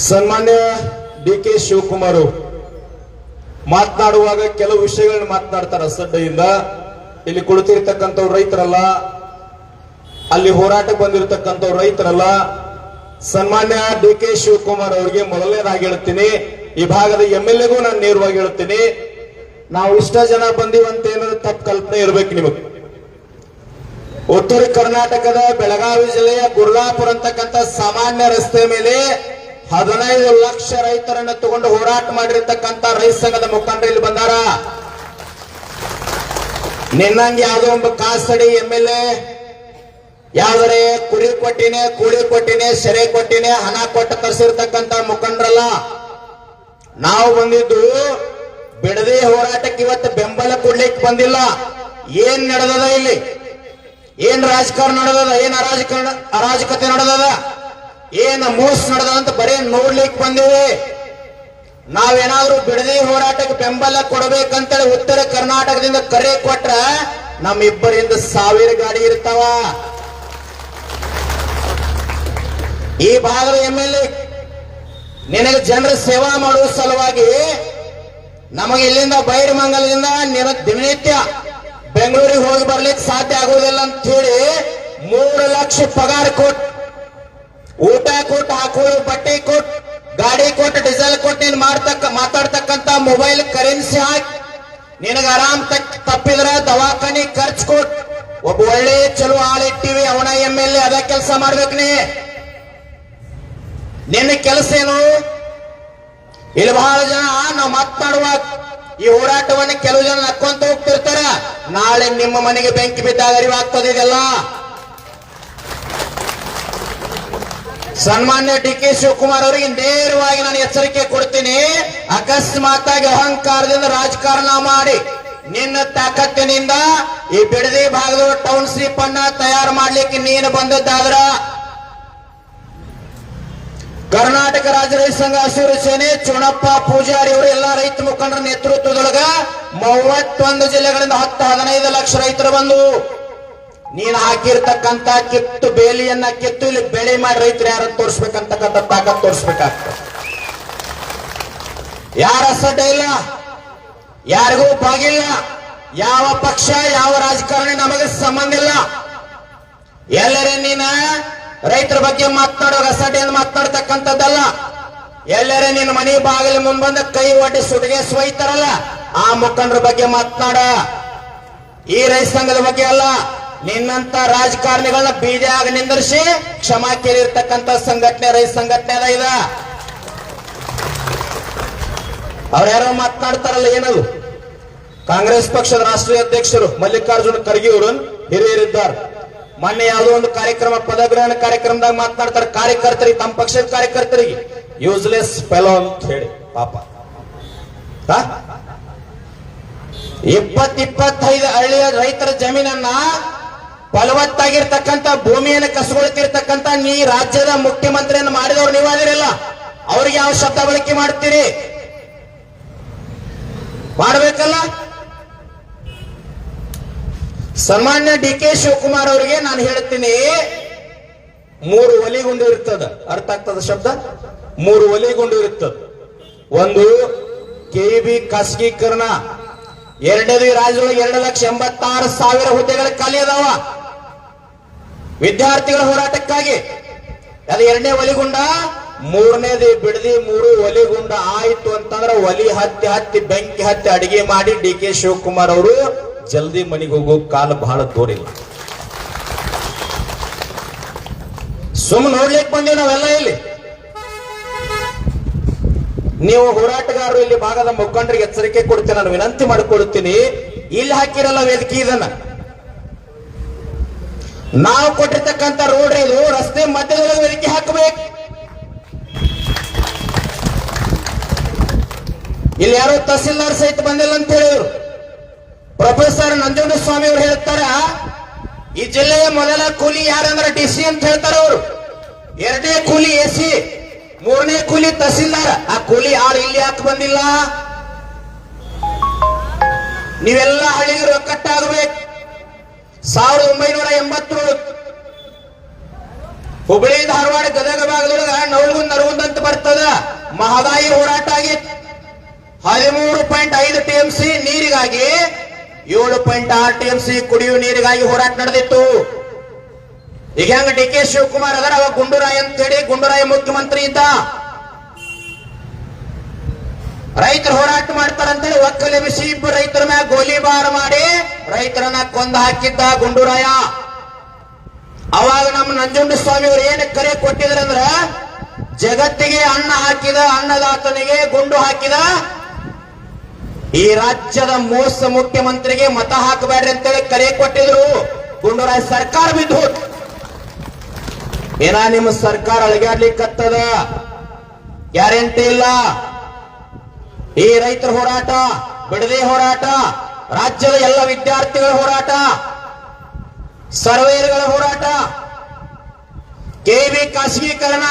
ಸನ್ಮಾನ್ಯ ಡಿ.ಕೆ. ಶಿವಕುಮಾರ್ ಮಾತನಾಡುವಾಗ ಕೆಲವು ವಿಷಯಗಳನ್ನು ಮಾತನಾಡ್ತಾರೆ ಅಸಡ್ಡೆಯಿಂದ. ಇಲ್ಲಿ ಕುಳಿತಿರ್ತಕ್ಕಂಥವ್ರು ರೈತರಲ್ಲ, ಅಲ್ಲಿ ಹೋರಾಟಕ್ಕೆ ಬಂದಿರತಕ್ಕಂಥವ್ರು ರೈತರಲ್ಲ. ಸನ್ಮಾನ್ಯ ಡಿ.ಕೆ. ಶಿವಕುಮಾರ್ ಅವರಿಗೆ ಮೊದಲನೇದಾಗಿ ಹೇಳ್ತೀನಿ, ಈ ಭಾಗದ MLA-ಗೂ ನಾನು ನೇರವಾಗಿ ಹೇಳ್ತೀನಿ, ನಾವು ಇಷ್ಟ ಜನ ಬಂದಿವಂತ ಏನಾದ್ರು ತಪ್ಪು ಕಲ್ಪನೆ ಇರ್ಬೇಕು ನಿಮಗೆ. ಉತ್ತರ ಕರ್ನಾಟಕದ ಬೆಳಗಾವಿ ಜಿಲ್ಲೆಯ ಗುರ್ಲಾಪುರ ಅಂತಕ್ಕಂಥ ಸಾಮಾನ್ಯ ರಸ್ತೆ ಮೇಲೆ 15 ಲಕ್ಷ ರೈತರನ್ನು ತಗೊಂಡು ಹೋರಾಟ ಮಾಡಿರ್ತಕ್ಕಂಥ ರೈತ ಸಂಘದ ಮುಖಂಡರು ಇಲ್ಲಿ ಬಂದಾರ. ನಿನ್ನಂಗೆ ಯಾವುದೋ ಒಂದು ಕಾಸಡಿ MLA ಯಾವ್ದರೆ ಕುರಿ ಕೊಟ್ಟಿನೇ, ಕೂಳಿ ಕೊಟ್ಟಿನೇ, ಸೆರೆ ಕೊಟ್ಟಿನೇ, ಹಣ ಕೊಟ್ಟು ತರಿಸಿರ್ತಕ್ಕಂಥ ಮುಖಂಡರಲ್ಲ. ನಾವು ಬಂದಿದ್ದು ಬಿಡದೆ ಹೋರಾಟಕ್ಕೆ ಇವತ್ತು ಬೆಂಬಲ ಕೊಡ್ಲಿಕ್ಕೆ ಬಂದಿಲ್ಲ. ಏನ್ ನಡೆದದ ಇಲ್ಲಿ? ಏನ್ ರಾಜಕಾರಣ ನಡೆದದ? ಏನ್ ಅರಾಜಕತೆ ನಡೆದದ? ಏನ್ ಮೋಸ ನಡೆದ ಅಂತ ಬರೀ ನೋಡ್ಲಿಕ್ಕೆ ಬಂದಿವಿ. ನಾವೇನಾದ್ರೂ ಬಿಡದಿ ಹೋರಾಟಕ್ಕೆ ಬೆಂಬಲ ಕೊಡಬೇಕಂತೇಳಿ ಉತ್ತರ ಕರ್ನಾಟಕದಿಂದ ಕರೆ ಕೊಟ್ರ ನಮ್ಮಿಬ್ಬರಿಂದ 1000 ಗಾಡಿ ಇರ್ತಾವ. ಈ ಭಾಗದ MLA ನಿನಗೆ ಜನರ ಸೇವಾ ಮಾಡುವ ಸಲುವಾಗಿ ನಮಗೆ ಇಲ್ಲಿಂದ ಬೈರಮಂಗಲದಿಂದ ದಿನನಿತ್ಯ ಬೆಂಗಳೂರಿಗೆ ಹೋಗಿ ಬರ್ಲಿಕ್ಕೆ ಸಾಧ್ಯ ಆಗುವುದಿಲ್ಲ ಅಂತ ಹೇಳಿ 3 ಲಕ್ಷ ಪಗಾರ ಕೊಟ್ಟು, ಊಟ ಕೊಟ್ಟು, ಹಾಕೊಳ್ಳೋ ಬಟ್ಟೆ ಕೊಟ್ಟು, ಗಾಡಿ ಕೊಟ್ಟು, ಡೀಸೆಲ್ ಕೊಟ್ಟು ನೀನು ಮಾತಾಡ್ತಕ್ಕಂತ ಮೊಬೈಲ್ ಕರೆನ್ಸಿ ಹಾಕಿ ನಿನಗೆ ಆರಾಮ್ ತಪ್ಪಿದ್ರ ದವಾಖಾನೆ ಖರ್ಚು ಕೊಟ್ಟು ಒಬ್ಬ ಒಳ್ಳೆ ಚಲೋ ಆಳಿಟ್ಟಿವಿ. ಅವನ MLA ಅದ ಕೆಲಸ ಮಾಡ್ಬೇಕು. ನಿನ್ನ ಕೆಲಸ ಏನು? ಇಲ್ಲಿ ಬಹಳ ಜನ ನಾವು ಮಾತನಾಡುವಾಗ ಈ ಹೋರಾಟವನ್ನು ಕೆಲವು ಜನ ನಕ್ಕೊಂತ ಹೋಗ್ತಿರ್ತಾರ. ನಾಳೆ ನಿಮ್ಮ ಮನೆಗೆ ಬೆಂಕಿ ಬಿದ್ದಾಗ ಅರಿವಾಗ್ತದೆ ಇದೆಲ್ಲ. ಸನ್ಮಾನ್ಯ ಡಿ.ಕೆ. ಶಿವಕುಮಾರ್ ಅವರಿಗೆ ನೇರವಾಗಿ ನಾನು ಎಚ್ಚರಿಕೆ ಕೊಡ್ತೀನಿ, ಅಕಸ್ಮಾತ್ತಾಗಿ ಅಹಂಕಾರದಿಂದ ರಾಜಕಾರಣ ಮಾಡಿ ನಿನ್ನ ತಾಕತ್ತಿನಿಂದ ಈ ಬಿಡದಿ ಭಾಗದ ಟೌನ್ಶಿಪ್ ಅನ್ನ ತಯಾರು ಮಾಡ್ಲಿಕ್ಕೆ ನೀನು ಬಂದದ್ದಾದ್ರ ಕರ್ನಾಟಕ ರಾಜ್ಯ ರೈತ ಸಂಘ ಹಸಿರು ಸೇನೆ ಚುಣಪ್ಪ ಪೂಜಾರಿ ಅವರು ಎಲ್ಲಾ ರೈತ ಮುಖಂಡರ ನೇತೃತ್ವದೊಳಗ 31 ಜಿಲ್ಲೆಗಳಿಂದ 10-15 ಲಕ್ಷ ರೈತರು ಬಂದು ನೀನು ಹಾಕಿರ್ತಕ್ಕಂತ ಕಿತ್ತು ಬೇಲಿಯನ್ನ ಕಿತ್ತು ಇಲ್ಲಿ ಬೆಳೆ ಮಾಡಿ ರೈತರು ಯಾರು ತೋರಿಸ್ಬೇಕಂತಕ್ಕಂಥ ತಾಕತ್ ತೋರಿಸ್ಬೇಕಾಗ್ತದೆ. ಯಾರ ಅಸಡ್ಡೆ ಇಲ್ಲ, ಯಾರಿಗೂ ಬಾಗಿಲ್ಲ, ಯಾವ ಪಕ್ಷ ಯಾವ ರಾಜಕಾರಣಿ ನಮಗೆ ಸಂಬಂಧ ಇಲ್ಲ. ಎಲ್ಲರೇ ನೀನ ರೈತರ ಬಗ್ಗೆ ಮಾತನಾಡುವಾಗ ಅಸಡ್ಡೆಯನ್ನು ಮಾತನಾಡ್ತಕ್ಕಂಥದ್ದಲ್ಲ. ಎಲ್ಲರೇ ನಿನ್ನ ಮನೆ ಬಾಗಿಲು ಮುಂಬಂದ ಕೈ ಒಡ್ಡಿ ಸುಡಿಗೆ ಸ್ವೈತಾರಲ್ಲ, ಆ ಮುಖಂಡರ ಬಗ್ಗೆ ಮಾತನಾಡ. ಈ ರೈತ ಸಂಘದ ಬಗ್ಗೆ ಅಲ್ಲ. ನಿನ್ನಂತ ರಾಜಕಾರಣಿಗಳನ್ನ ಬೀದಿಯಾಗ ನಿಂದಿರಿಸಿ ಕ್ಷಮಾ ಕೇಳಿರ್ತಕ್ಕಂಥ ಸಂಘಟನೆ ರೈತ ಸಂಘಟನೆ ಅದ. ಇದ ಅವ್ರು ಯಾರೋ ಮಾತನಾಡ್ತಾರಲ್ಲ, ಏನದು? ಕಾಂಗ್ರೆಸ್ ಪಕ್ಷದ ರಾಷ್ಟ್ರೀಯ ಅಧ್ಯಕ್ಷರು ಮಲ್ಲಿಕಾರ್ಜುನ ಖರ್ಗೆ ಅವರು ಹಿರಿಯರಿದ್ದಾರೆ. ಮೊನ್ನೆ ಯಾವುದೋ ಒಂದು ಕಾರ್ಯಕ್ರಮ, ಪದಗ್ರಹಣ ಕಾರ್ಯಕ್ರಮದಾಗ ಮಾತನಾಡ್ತಾರೆ. ಕಾರ್ಯಕರ್ತರಿಗೆ, ತಮ್ಮ ಪಕ್ಷದ ಕಾರ್ಯಕರ್ತರಿಗೆ ಯೂಸ್ಲೆಸ್ ಫೆಲೋ ಅಂತ ಹೇಳಿ. ಪಾಪ 20-25 ಹಳ್ಳಿಯ ರೈತರ ಜಮೀನನ್ನ ಫಲವತ್ತಾಗಿರ್ತಕ್ಕಂಥ ಭೂಮಿಯನ್ನು ಕಸಗೊಳ್ತಿರ್ತಕ್ಕಂಥ ನೀ ರಾಜ್ಯದ ಮುಖ್ಯಮಂತ್ರಿಯನ್ನು ಮಾಡಿದವರು ನೀವಾದಿರಲ್ಲ. ಅವ್ರಿಗೆ ಯಾವ ಶಬ್ದ ಬಳಕೆ ಮಾಡ್ತೀರಿ? ಮಾಡಬೇಕಲ್ಲ. ಸನ್ಮಾನ್ಯ ಡಿ.ಕೆ. ಶಿವಕುಮಾರ್ ಅವರಿಗೆ ನಾನು ಹೇಳ್ತೀನಿ, 3 ಒಲಿಗುಂಡು ಇರ್ತದ. ಅರ್ಥ ಆಗ್ತದ ಶಬ್ದ? 3 ಒಲಿಗುಂಡು ಇರ್ತದ. ಒಂದು KEB ಖಾಸಗೀಕರಣ, ಎರಡನೇದು ಈ ರಾಜ್ಯದೊಳಗೆ 2,86,000 ಹುದ್ದೆಗಳ ಖಾಲಿ ಅದಾವ ವಿದ್ಯಾರ್ಥಿಗಳ ಹೋರಾಟಕ್ಕಾಗಿ. ಅದು 2ನೇ ಒಲಿಗುಂಡ. 3ನೇದು ಬಿಡದಿ. 3 ಒಲಿಗುಂಡ ಆಯ್ತು ಅಂತಂದ್ರೆ ಒಲಿ ಹತ್ತಿ ಬೆಂಕಿ ಹತ್ತಿ ಅಡಿಗೆ ಮಾಡಿ ಡಿ.ಕೆ. ಶಿವಕುಮಾರ್ ಅವರು ಜಲ್ದಿ ಮನೆಗೆ ಹೋಗೋ ಕಾಲ ಬಹಳ ದೂರಿಲ್ಲ. ಸುಮ್ಮನೆ ನೋಡ್ಲಿಕ್ಕೆ ಬಂದೀವಿ ನಾವೆಲ್ಲ ಇಲ್ಲಿ. ನೀವು ಹೋರಾಟಗಾರರು ಇಲ್ಲಿ ಭಾಗದ ಮುಖಂಡರಿಗೆ ಎಚ್ಚರಿಕೆ ಕೊಡ್ತೀನಿ, ನಾನು ವಿನಂತಿ ಮಾಡಿಕೊಡುತ್ತೀನಿ. ಇಲ್ಲಿ ಹಾಕಿರಲ್ಲ ವೇದಿಕೆ, ಇದನ್ನ ನಾವು ಕೊಟ್ಟಿರ್ತಕ್ಕಂಥ ರೋಡ್ ಇದು, ರಸ್ತೆ ಮಧ್ಯದೊಳಗೆ ವೇದಿಕೆ ಹಾಕಬೇಕು. ಇಲ್ಲಿ ಯಾರೋ ತಹಸೀಲ್ದಾರ್ ಸಹಿತ ಬಂದಿಲ್ಲ ಅಂತ ಹೇಳಿದ್ರು. ಪ್ರೊಫೆಸರ್ ನಂಜುಂಡಸ್ವಾಮಿ ಅವರು ಹೇಳ್ತಾರ, ಈ ಜಿಲ್ಲೆಯ ಮೊದಲ ಕೂಲಿ ಯಾರಂದ್ರೆ DC ಅಂತ ಹೇಳ್ತಾರೆ ಅವರು. 2ನೇ ಕೂಲಿ AC, 3ನೇ ಕೂಲಿ ತಹಸೀಲ್ದಾರ್. ಆ ಕೂಲಿ ಯಾರು ಇಲ್ಲಿ ಯಾಕೆ ಬಂದಿಲ್ಲ? ನೀವೆಲ್ಲ ಹಳ್ಳಿಗೆ ರೊಕ್ಕಟ್ಟಾಗಬೇಕು. 1980 ಹುಬ್ಬಳ್ಳಿ ಧಾರವಾಡ ಗದಗ ಭಾಗದೊಳಗ ನವಲಗುಂದ ನರಗುಂದ ಅಂತ ಬರ್ತದ. ಮಹದಾಯಿ ಹೋರಾಟ ಆಗಿತ್ತು. 13.5 TMC ನೀರಿಗಾಗಿ 7.6 TMC ಕುಡಿಯುವ ನೀರಿಗಾಗಿ ಹೋರಾಟ ನಡೆದಿತ್ತು. ಈಗ ಹೆಂಗ ಡಿ ಕೆ ಶಿವಕುಮಾರ್ ಅದರ ಅವಾಗ ಗುಂಡೂರಾಯ ಅಂತ ಹೇಳಿ ಗುಂಡೂರಾಯ ಮುಖ್ಯಮಂತ್ರಿ ಇದ್ದ. ರೈತರು ಹೋರಾಟ ಮಾಡ್ತಾರಂತೇಳಿ ಒಕ್ಕಲೆಬಿಸಿ ಇಬ್ಬರು ರೈತರ ಮ್ಯಾಗ ಗೋಲಿಬಾರ್ ಮಾಡಿ ರೈತರನ್ನ ಕೊಂದ ಹಾಕಿದ್ದ ಗುಂಡೂರಾಯ. ಅವಾಗ ನಮ್ಮ ನಂಜುಂಡಸ್ವಾಮಿ ಅವರು ಏನು ಕರೆ ಕೊಟ್ಟಿದ್ರಂದ್ರ, ಜಗತ್ತಿಗೆ ಅನ್ನ ಹಾಕಿದ ಅನ್ನದಾತನಿಗೆ ಗುಂಡು ಹಾಕಿದ ಈ ರಾಜ್ಯದ ಮೋಸ ಮುಖ್ಯಮಂತ್ರಿಗೆ ಮತ ಹಾಕಬೇಡ್ರಿ ಅಂತೇಳಿ ಕರೆ ಕೊಟ್ಟಿದ್ರು. ಗುಂಡೂರಾಯ ಸರ್ಕಾರ ಬಿದ್ದು ಏನ ನಿಮ್ಮ ಸರ್ಕಾರ ಅಳಗಾಡ್ಲಿಕ್ಕತ್ತದ, ಗ್ಯಾರಂಟಿ ಇಲ್ಲ. ಈ ರೈತರ ಹೋರಾಟ, ಬಿಡದಿ ಹೋರಾಟ, ರಾಜ್ಯದ ಎಲ್ಲ ವಿದ್ಯಾರ್ಥಿಗಳ ಹೋರಾಟ, ಸರ್ವೇರ್ಗಳ ಹೋರಾಟ, ಕೆವಿ ಖಾಸಗೀಕರಣ,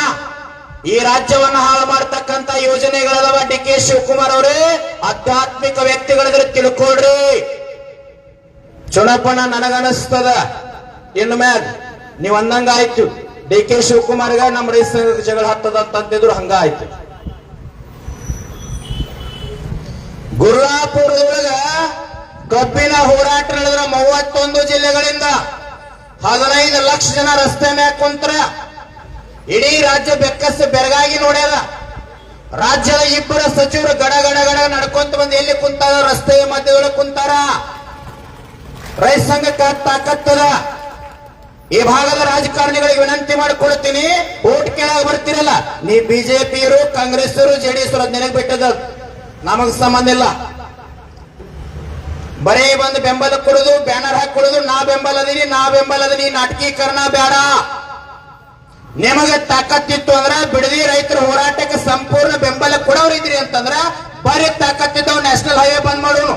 ಈ ರಾಜ್ಯವನ್ನ ಹಾಳು ಮಾಡತಕ್ಕಂತ ಯೋಜನೆಗಳದವ. ಡಿ ಕೆ ಶಿವಕುಮಾರ್ ಅವರೇ ಆಧ್ಯಾತ್ಮಿಕ ವ್ಯಕ್ತಿಗಳಿದ್ರೆ ತಿಳ್ಕೊಳ್ರಿ. ಚುನಾಪಣ ನನಗನಿಸ್ತದ ಇನ್ನು ಮ್ಯಾಗ ನೀವ್ ಅಂದಂಗ ಆಯ್ತು. ಡಿ ಕೆ ಶಿವಕುಮಾರ್ಗ ನಮ್ಮ ರೈತ ಜಗಳ ಹತ್ತದ ಅಂತಂದಿದ್ರು, ಹಂಗ ಆಯ್ತು. ಗುರುರಾಪುರದೊಳಗ ಕಬ್ಬಿನ ಹೋರಾಟ ನಡೆದ್ರ 31 ಜಿಲ್ಲೆಗಳಿಂದ 15 ಲಕ್ಷ ಜನ ರಸ್ತೆ ಮ್ಯಾಗ ಕುಂತ್ರ. ಇಡೀ ರಾಜ್ಯ ಬೆಕ್ಕಸ ಬೆರಗಾಗಿ ನೋಡ್ಯದ. ರಾಜ್ಯದ ಇಬ್ಬರ ಸಚಿವರು ಗಡ ಗಡ ಗಡ ನಡ್ಕೊಂತ ಬಂದು ಎಲ್ಲಿ ಕುಂತಾರ? ರಸ್ತೆಯ ಮಧ್ಯದೊಳಗೆ ಕುಂತಾರ. ರೈತ ಸಂಘಕ್ಕೆ ತಾಕತ್ತದ. ಈ ಭಾಗದ ರಾಜಕಾರಣಿಗಳಿಗೆ ವಿನಂತಿ ಮಾಡಿಕೊಡ್ತೀನಿ, ಓಟ್ ಕೆಳಗೆ ಬರ್ತಿರಲ್ಲ, ನೀ ಬಿಜೆಪಿಯರು, ಕಾಂಗ್ರೆಸ್ಸರು, ಜೆಡಿಎಸ್ ಅದ್ ನೆನಗೆ ಬಿಟ್ಟದ, ನಮಗ್ ಸಂಬಂಧ ಇಲ್ಲ. ಬರೇ ಬಂದು ಬೆಂಬಲ ಕೊಡುದು, ಬ್ಯಾನರ್ ಹಾಕೊಡುದು, ನಾ ಬೆಂಬಲದೀನಿ, ನಾ ಬೆಂಬಲದೀನಿ, ನಾಟಕೀಕರಣ ಬೇಡ. ನಿಮಗೆ ತಾಕತ್ತಿತ್ತು ಅಂದ್ರ ಬಿಡದಿ ರೈತರ ಹೋರಾಟಕ್ಕೆ ಸಂಪೂರ್ಣ ಬೆಂಬಲ ಕೊಡೋರಿದ್ರಿ ಅಂತಂದ್ರ ಬರೀ ತಾಕತ್ತಿದ್ದವ್ ನ್ಯಾಷನಲ್ ಹೈವೇ ಬಂದ್ ಮಾಡೋನು.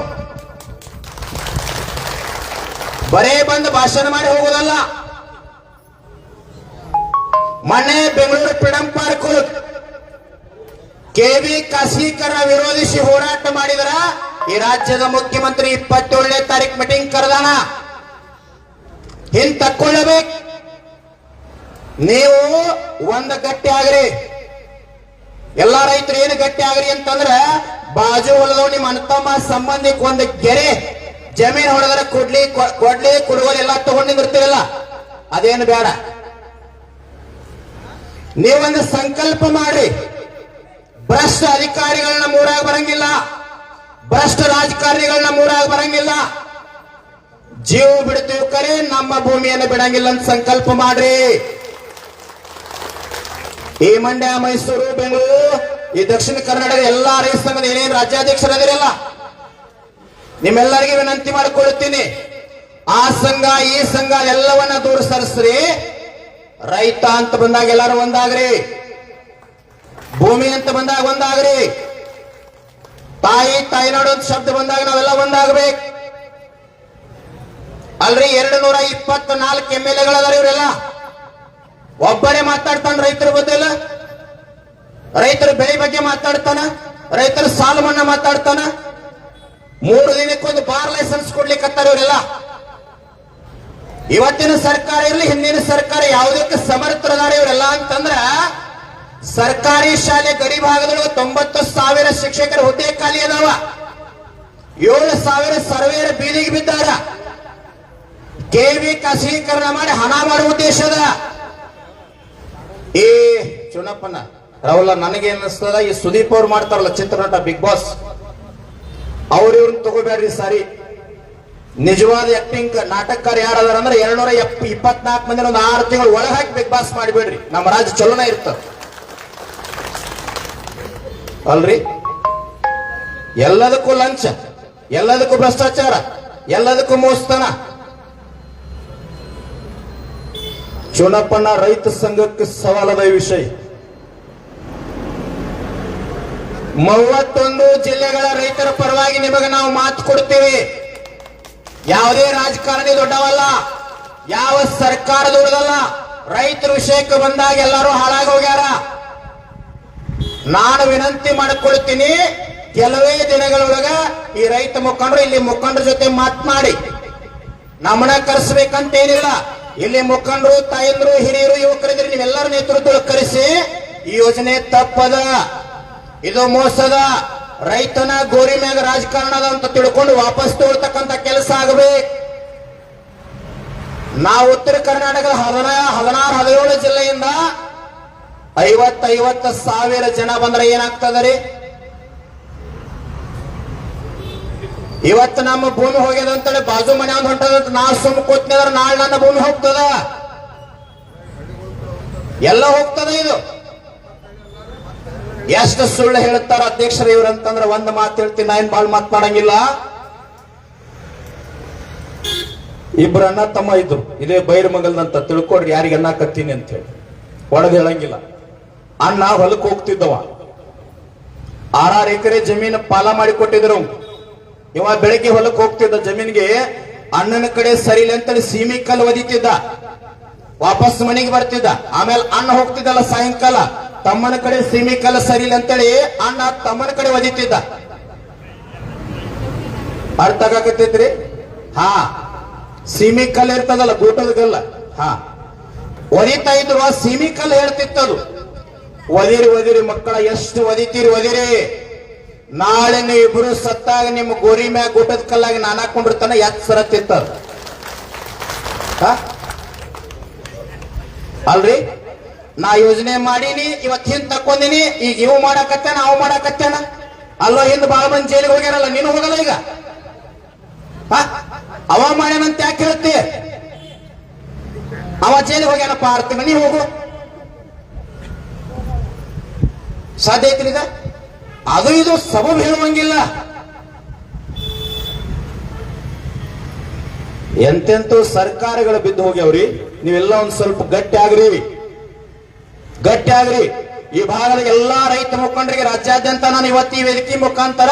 ಬರೇ ಬಂದು ಭಾಷಣ ಮಾಡಿ ಹೋಗೋದಲ್ಲ. ಮೊನ್ನೆ ಬೆಂಗಳೂರು ಫ್ರೀಡಂ ಪಾರ್ಕ್ ಕೆವಿ ಖಾಸಗೀಕರಣ ವಿರೋಧಿಸಿ ಹೋರಾಟ ಮಾಡಿದರ ಈ ರಾಜ್ಯದ ಮುಖ್ಯಮಂತ್ರಿ 27ನೇ ತಾರೀಕು ಮೀಟಿಂಗ್ ಕರೆದಾನ. ಹಿಂದ್ ತಕ್ಕೊಳ್ಳಬೇಕು. ನೀವು ಒಂದ್ ಗಟ್ಟಿ ಆಗ್ರಿ, ಎಲ್ಲಾ ರೈತರು ಏನು ಗಟ್ಟಿ ಆಗ್ರಿ ಅಂತಂದ್ರ ಬಾಜು ಹೊಲದವ್ ನಿಮ್ಮ ಅಣ್ಣತಮ್ಮ ಸಂಬಂಧಿಕ ಒಂದು ಗೆರೆ ಜಮೀನ್ ಹೊಡೆದ್ರೆ ಕೊಡ್ಲಿ ಕೊಡುವಲ್ಲಿ ಎಲ್ಲ ತಗೊಂಡಿರ್ತೀರಲ್ಲ, ಅದೇನು ಬೇಡ. ನೀವೊಂದು ಸಂಕಲ್ಪ ಮಾಡಿ. ಭ್ರಷ್ಟ ಅಧಿಕಾರಿಗಳನ್ನ ಮೂರಾಗ ಬರಂಗಿಲ್ಲ, ಭ್ರಷ್ಟ ರಾಜಕಾರಣಿಗಳನ್ನ ಮೂರಾಗ ಬರಂಗಿಲ್ಲ. ಜೀವ ಬಿಡ್ತೀವಿ ಕರೆ, ನಮ್ಮ ಭೂಮಿಯನ್ನು ಬಿಡಂಗಿಲ್ಲ ಅಂತ ಸಂಕಲ್ಪ ಮಾಡ್ರಿ. ಈ ಮಂಡ್ಯ, ಮೈಸೂರು, ಬೆಂಗಳೂರು, ಈ ದಕ್ಷಿಣ ಕರ್ನಾಟಕದ ಎಲ್ಲಾ ರೈತ ಸಂಘದ ಏನೇನು ರಾಜ್ಯಾಧ್ಯಕ್ಷರದಿರಲ್ಲ, ನಿಮ್ಮೆಲ್ಲರಿಗೆ ವಿನಂತಿ ಮಾಡಿಕೊಳ್ಳುತ್ತೀನಿ, ಆ ಸಂಘ ಈ ಸಂಘ ಎಲ್ಲವನ್ನ ದೂರ ಸರಿಸ್ರಿ. ರೈತ ಅಂತ ಬಂದಾಗ ಎಲ್ಲರೂ ಒಂದಾಗ್ರಿ, ಭೂಮಿ ಅಂತ ಬಂದಾಗ ಒಂದಾಗ್ರಿ, ತಾಯಿನಾಡು ಅಂತ ಶಬ್ದ ಬಂದಾಗ ನಾವೆಲ್ಲ ಒಂದಾಗಬೇಕು. ಅಲ್ರಿ 224 MLA ಇವರೆಲ್ಲ ಒಬ್ಬರೇ ಮಾತಾಡ್ತಾನ ರೈತರ ಬಗ್ಗೆ, ರೈತರ ಬೆಳೆ ಬಗ್ಗೆ ಮಾತಾಡ್ತಾನ, ರೈತರ ಸಾಲ ಮನ್ನಾ ಮಾತಾಡ್ತಾನ. 3 ದಿನಕ್ಕೊಂದು ಬಾರ್ ಲೈಸೆನ್ಸ್ ಕೊಡ್ಲಿಕ್ಕತ್ತಾರ ಇವರೆಲ್ಲ. ಇವತ್ತಿನ ಸರ್ಕಾರ ಇರಲಿ, ಹಿಂದಿನ ಸರ್ಕಾರ ಯಾವುದಕ್ಕೆ ಸಮರ್ಥರದಾರ ಇವರೆಲ್ಲ ಅಂತಂದ್ರ, ಸರ್ಕಾರಿ ಶಾಲೆ ಗಡಿ ಭಾಗದೊಳಗೆ 90,000 ಶಿಕ್ಷಕರ ಹುದ್ದೆ ಖಾಲಿ ಅದಾವ. 7,000 ಸರ್ವೇರ ಬೀದಿಗೆ ಬಿದ್ದಾರ. ಕೆವಿ ಖಾಸಗೀಕರಣ ಮಾಡಿ ಹಣ ಮಾಡುವ ಉದ್ದೇಶದ. ಈ ಚುನಪ್ಪನ ರಾಹುಲ್ ನನಗೆ ಅನಿಸ್ತದ, ಈ ಸುದೀಪ್ ಅವ್ರು ಮಾಡ್ತಾರಲ್ಲ ಚಿತ್ರನಟ ಬಿಗ್ ಬಾಸ್, ಅವ್ರಿವ್ರನ್ನ ತಗೋಬೇಡ್ರಿ. ಸಾರಿ, ನಿಜವಾದ ಆಕ್ಟಿಂಗ್ ನಾಟಕಕಾರ ಯಾರದಾರ ಅಂದ್ರೆ 224 ಮಂದಿ ಒಂದು 6 ತಿಂಗಳು ಒಳಗೆ ಹಾಕಿ ಬಿಗ್ ಬಾಸ್ ಮಾಡಿಬೇಡ್ರಿ. ನಮ್ಮ ರಾಜ್ಯ ಚಲೋನ ಇರ್ತದ ಅಲ್ರಿ. ಎಲ್ಲದಕ್ಕೂ ಲಂಚ, ಎಲ್ಲದಕ್ಕೂ ಭ್ರಷ್ಟಾಚಾರ, ಎಲ್ಲದಕ್ಕೂ ಮೋಸ್ತನ. ಚುನಪ್ಪಣ್ಣ ರೈತ ಸಂಘಕ್ಕೆ ಸವಾಲದ ವಿಷಯ. 31 ಜಿಲ್ಲೆಗಳ ರೈತರ ಪರವಾಗಿ ನಿಮಗೆ ನಾವು ಮಾತು ಕೊಡ್ತೇವೆ. ಯಾವುದೇ ರಾಜಕಾರಣಿ ದೊಡ್ಡವಲ್ಲ, ಯಾವ ಸರ್ಕಾರ ದೊಡ್ಡದಲ್ಲ. ರೈತರ ವಿಷಯಕ್ಕೆ ಬಂದಾಗ ಎಲ್ಲರೂ ಹಾಳಾಗಿ ಹೋಗ್ಯಾರ. ನಾನು ವಿನಂತಿ ಮಾಡಿಕೊಳ್ತೀನಿ, ಕೆಲವೇ ದಿನಗಳೊಳಗ ಈ ರೈತ ಮುಖಂಡರು ಇಲ್ಲಿ ಮುಖಂಡರ ಜೊತೆ ಮಾತನಾಡಿ, ನಮ್ಮನ್ನ ಕರೆಸಬೇಕಂತೇನಿಲ್ಲ. ಇಲ್ಲಿ ಮುಖಂಡರು, ತಾಯಂದ್ರು, ಹಿರಿಯರು, ಯುವಕರಿದ್ರೆ ನೀವೆಲ್ಲರ ನೇತೃತ್ವ ಕರೆಸಿ ಈ ಯೋಜನೆ ತಪ್ಪದ, ಇದು ಮೋಸದ, ರೈತನ ಗೋರಿ ಮ್ಯಾಗ ರಾಜಕಾರಣದ ಅಂತ ತಿಳ್ಕೊಂಡು ವಾಪಸ್ ತಗೊಳ್ತಕ್ಕಂಥ ಕೆಲಸ ಆಗಬೇಕು. ನಾವು ಉತ್ತರ ಕರ್ನಾಟಕದ 17 ಜಿಲ್ಲೆಯಿಂದ 50 ಸಾವಿರ ಜನ ಬಂದ್ರೆ ಏನಾಗ್ತದೆ? ಇವತ್ತು ನಮ್ಮ ಭೂಮಿ ಹೋಗ್ಯದ ಅಂತೇಳಿ ಬಾಜು ಮನೆ ಒಂದು ಹೊಂಟದಂತ ನಾ ಸುಮ್ಮ ಕೂತ್ನಿದ್ರೆ ನಾಳೆ ನನ್ನ ಭೂಮಿ ಹೋಗ್ತದ, ಎಲ್ಲ ಹೋಗ್ತದ. ಇದು ಎಷ್ಟು ಸುಳ್ಳು ಹೇಳುತ್ತಾರ ಅಧ್ಯಕ್ಷರು ಇವ್ರು ಅಂತಂದ್ರೆ ಒಂದು ಮಾತು ಹೇಳ್ತೀನಿ, ನಾ ಏನ್ ಬಾಳ್ ಮಾತನಾಡಂಗಿಲ್ಲ. ಇಬ್ರು ಅಣ್ಣ ತಮ್ಮ ಇದ್ರು, ಇದೇ ಬೈರಮಂಗಲ್ದಂತ ತಿಳ್ಕೊಡ್ರಿ, ಯಾರಿಗೆ ಅನ್ನಕತ್ತೀನಿ ಅಂತ ಹೇಳಿ ಒಳಗೆ ಹೇಳಂಗಿಲ್ಲ. ಅಣ್ಣ ಹೊಲಕ್ಕೆ ಹೋಗ್ತಿದ್ದವ, 6 ಎಕರೆ ಜಮೀನು ಪಾಲ ಮಾಡಿ ಕೊಟ್ಟಿದ್ರು. ಇವ ಬೆಳಗ್ಗೆ ಹೊಲಕ್ಕೆ ಹೋಗ್ತಿದ್ದ, ಜಮೀನಿಗೆ ಅಣ್ಣನ ಕಡೆ ಸರಿಲಿ ಅಂತೇಳಿ ಸೀಮಿ ಕಲ್ಲು ಒದಿತಿದ್ದ, ವಾಪಸ್ ಮನೆಗೆ ಬರ್ತಿದ್ದ. ಆಮೇಲೆ ಅಣ್ಣ ಹೋಗ್ತಿದ್ದಲ್ಲ ಸಾಯಂಕಾಲ, ತಮ್ಮನ ಕಡೆ ಸೀಮಿ ಕಲ್ಲು ಸರಿಲಿ ಅಂತೇಳಿ ಅಣ್ಣ ತಮ್ಮನ ಕಡೆ ಒದಿತಿದ್ದ. ಅರ್ಥ ಆಗಕತ್ತೈತ್ರಿ? ಹಾ, ಸೀಮಿ ಕಲ್ಲು ಇರ್ತದಲ್ಲ, ಗೂಟದ ಕಲ್ಲ, ಹಾ ಒದಿತಾ ಇದ್ರು. ಆ ಸೀಮಿ ಕಲ್ಲು ಹೇಳ್ತಿತ್ತದು, ಒದಿರಿ ಮಕ್ಕಳ, ಎಷ್ಟು ಒದಿತೀರಿ ಒದಿರಿ, ನಾಳೆ ನೀವು ಇಬ್ರು ಸತ್ತಾಗ ನಿಮ್ಮ ಗೋರಿ ಮ್ಯಾಗ ಗೂಟದ ಕಲ್ಲಾಗಿ ನಾನು ಹಾಕೊಂಡಿರ್ತಾನೆ ಎತ್ಸರ ತಿತ್ತದ. ಅಲ್ರಿ, ನಾ ಯೋಜನೆ ಮಾಡೀನಿ, ಇವತ್ತು ಹಿಂದ್ ತಕ್ಕೊಂಡಿನಿ, ಈಗ ಇವು ಮಾಡಾಕತ್ತೇನ ಅವು ಮಾಡಾಕತ್ತೇನ. ಅಲ್ಲೋ ಹಿಂದ್ ಬಾಳ ಮಂದಿ ಜೈಲಿಗೆ ಹೋಗ್ಯಾರಲ್ಲ, ನೀನು ಹೋಗಲ್ಲ ಈಗ. ಅವ ಮಾಡ್ಯಾನಂತ ಯಾಕೆ ಹೇಳ್ತಿ? ಅವ ಜೈಲಿಗೆ ಹೋಗ್ಯಾನಪ್ಪ, 6 ತಿಂಗಳು, ನೀ ಹೋಗು. ಸಾಧ್ಯ ಐತ್ರಿ ಈಗ? ಅದು ಇದು ಸಬಬ್ ಹೇಳುವಂಗಿಲ್ಲ. ಎಂತೆಂತೂ ಸರ್ಕಾರಗಳು ಬಿದ್ದು ಹೋಗ್ಯಾವ್ರಿ. ನೀವೆಲ್ಲ ಒಂದ್ ಸ್ವಲ್ಪ ಗಟ್ಟಿ ಆಗ್ರಿ. ಈ ಭಾಗದ ಎಲ್ಲಾ ರೈತ ಮುಖಂಡರಿಗೆ ರಾಜ್ಯಾದ್ಯಂತ ನಾನು ಇವತ್ತು ಈ ವೇದಿಕೆ ಮುಖಾಂತರ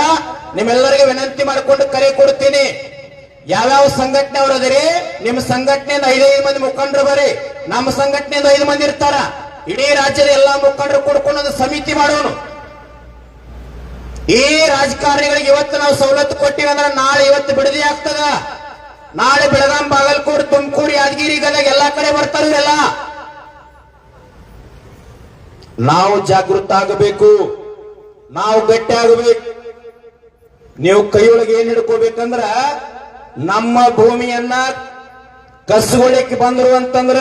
ನಿಮ್ಮೆಲ್ಲರಿಗೆ ವಿನಂತಿ ಮಾಡಿಕೊಂಡು ಕರೆ ಕೊಡ್ತೀನಿ. ಯಾವ್ಯಾವ ಸಂಘಟನೆ ಅವರದಿರಿ, ನಿಮ್ಮ ಸಂಘಟನೆಯಿಂದ 5 ಮಂದಿ ಮುಖಂಡರು ಬರ್ರಿ, ನಮ್ಮ ಸಂಘಟನೆಯಿಂದ 5 ಮಂದಿ ಇರ್ತಾರ. ಇಡೀ ರಾಜ್ಯದ ಎಲ್ಲಾ ಮುಖಂಡರು ಕೂಡ್ಕೊಂಡು ಒಂದು ಸಮಿತಿ ಮಾಡೋಣ. ಈ ರಾಜಕಾರಣಿಗಳಿಗೆ ಇವತ್ತು ನಾವು ಸವಲತ್ತು ಕೊಟ್ಟಿವಿ ಅಂದ್ರೆ ನಾಳೆ ಇವತ್ತು ಬಿಡದಿ ಆಗ್ತದ. ನಾಳೆ ಬೆಳಗಾಂ, ಬಾಗಲಕೋಟೆ, ತುಮಕೂರು, ಯಾದಗಿರಿ, ಗದಗ ಎಲ್ಲಾ ಕಡೆ ಬರ್ತಾರಲ್ಲ. ನಾವು ಜಾಗೃತ ಆಗಬೇಕು, ನಾವು ಗಟ್ಟಿ ಆಗಬೇಕು. ನೀವು ಕೈಯೊಳಗೆ ಏನ್ ಹಿಡ್ಕೋಬೇಕಂದ್ರ, ನಮ್ಮ ಭೂಮಿಯನ್ನ ಕಸ್ಗೊಳಿಕ್ಕೆ ಬಂದ್ರು ಅಂತಂದ್ರ